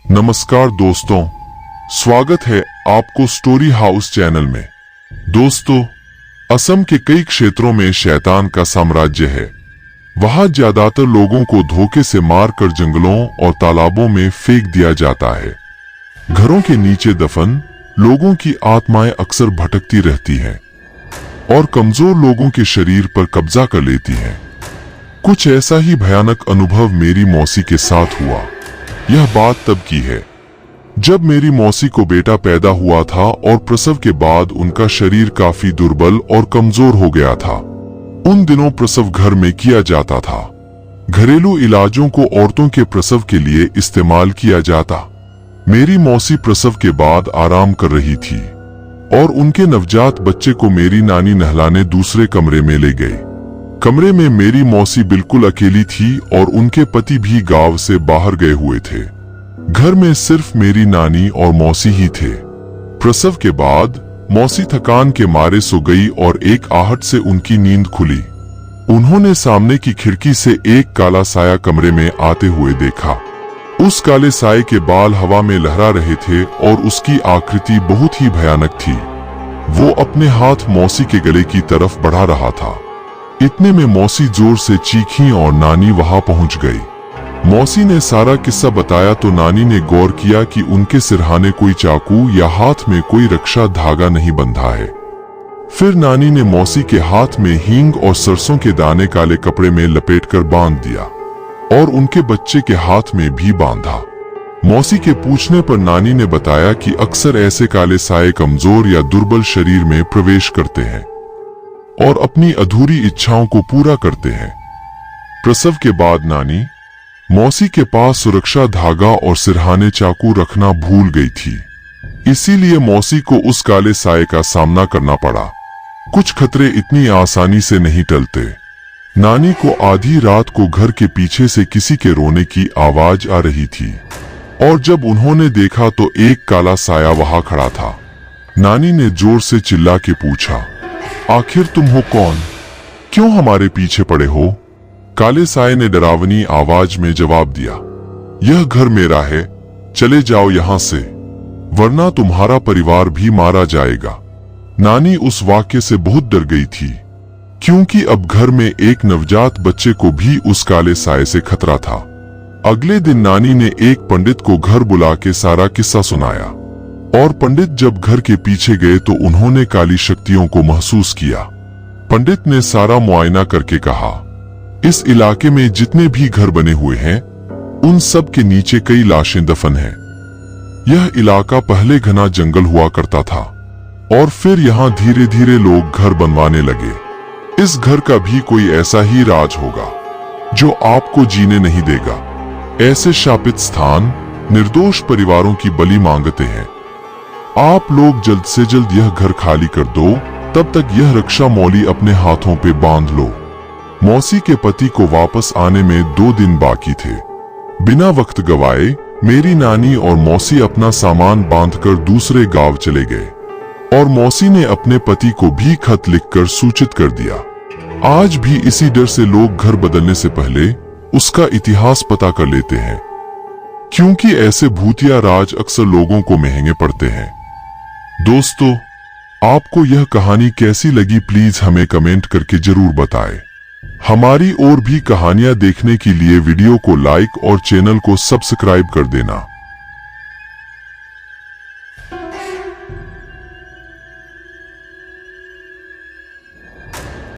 नमस्कार दोस्तों, स्वागत है आपको स्टोरी हाउस चैनल में। दोस्तों, असम के कई क्षेत्रों में शैतान का साम्राज्य है। वहां ज्यादातर लोगों को धोखे से मारकर जंगलों और तालाबों में फेंक दिया जाता है। घरों के नीचे दफन लोगों की आत्माएं अक्सर भटकती रहती हैं और कमजोर लोगों के शरीर पर कब्जा कर लेती हैं। कुछ ऐसा ही भयानक अनुभव मेरी मौसी के साथ हुआ। यह बात तब की है जब मेरी मौसी को बेटा पैदा हुआ था और प्रसव के बाद उनका शरीर काफी दुर्बल और कमजोर हो गया था। उन दिनों प्रसव घर में किया जाता था। घरेलू इलाजों को औरतों के प्रसव के लिए इस्तेमाल किया जाता। मेरी मौसी प्रसव के बाद आराम कर रही थी और उनके नवजात बच्चे को मेरी नानी नहलाने दूसरे कमरे में ले गई। कमरे में मेरी मौसी बिल्कुल अकेली थी और उनके पति भी गांव से बाहर गए हुए थे। घर में सिर्फ मेरी नानी और मौसी ही थे। प्रसव के बाद मौसी थकान के मारे सो गई और एक आहट से उनकी नींद खुली। उन्होंने सामने की खिड़की से एक काला साया कमरे में आते हुए देखा। उस काले साये के बाल हवा में लहरा रहे थे और उसकी आकृति बहुत ही भयानक थी। वो अपने हाथ मौसी के गले की तरफ बढ़ा रहा था। इतने में मौसी जोर से चीखी और नानी वहां पहुंच गई। मौसी ने सारा किस्सा बताया तो नानी ने गौर किया कि उनके सिरहाने कोई चाकू या हाथ में कोई रक्षा धागा नहीं बंधा है। फिर नानी ने मौसी के हाथ में हींग और सरसों के दाने काले कपड़े में लपेटकर बांध दिया और उनके बच्चे के हाथ में भी बांधा। मौसी के पूछने पर नानी ने बताया कि अक्सर ऐसे काले साये कमजोर या दुर्बल शरीर में प्रवेश करते हैं और अपनी अधूरी इच्छाओं को पूरा करते हैं। प्रसव के बाद नानी मौसी के पास सुरक्षा धागा और सिरहाने चाकू रखना भूल गई थी। इसीलिए मौसी को उस काले साये का सामना करना पड़ा। कुछ खतरे इतनी आसानी से नहीं टलते। नानी को आधी रात को घर के पीछे से किसी के रोने की आवाज आ रही थी और जब उन्होंने देखा तो एक काला साया वहां खड़ा था। नानी ने जोर से चिल्ला के पूछा, आखिर तुम हो कौन? क्यों हमारे पीछे पड़े हो? काले साये ने डरावनी आवाज में जवाब दिया, यह घर मेरा है, चले जाओ यहां से, वरना तुम्हारा परिवार भी मारा जाएगा। नानी उस वाक्य से बहुत डर गई थी क्योंकि अब घर में एक नवजात बच्चे को भी उस काले साये से खतरा था। अगले दिन नानी ने एक पंडित को घर बुला के सारा किस्सा सुनाया और पंडित जब घर के पीछे गए तो उन्होंने काली शक्तियों को महसूस किया। पंडित ने सारा मुआयना करके कहा, इस इलाके में जितने भी घर बने हुए हैं उन सब के नीचे कई लाशें दफन हैं। यह इलाका पहले घना जंगल हुआ करता था और फिर यहाँ धीरे धीरे लोग घर बनवाने लगे। इस घर का भी कोई ऐसा ही राज होगा जो आपको जीने नहीं देगा। ऐसे शापित स्थान निर्दोष परिवारों की बलि मांगते हैं। आप लोग जल्द से जल्द यह घर खाली कर दो, तब तक यह रक्षा मौली अपने हाथों पे बांध लो। मौसी के पति को वापस आने में 2 दिन बाकी थे। बिना वक्त गवाए मेरी नानी और मौसी अपना सामान बांधकर दूसरे गांव चले गए और मौसी ने अपने पति को भी खत लिखकर सूचित कर दिया। आज भी इसी डर से लोग घर बदलने से पहले उसका इतिहास पता कर लेते हैं क्योंकि ऐसे भूतिया राज अक्सर लोगों को महंगे पड़ते हैं। दोस्तों, आपको यह कहानी कैसी लगी प्लीज हमें कमेंट करके जरूर बताएं। हमारी और भी कहानियां देखने के लिए वीडियो को लाइक और चैनल को सब्सक्राइब कर देना।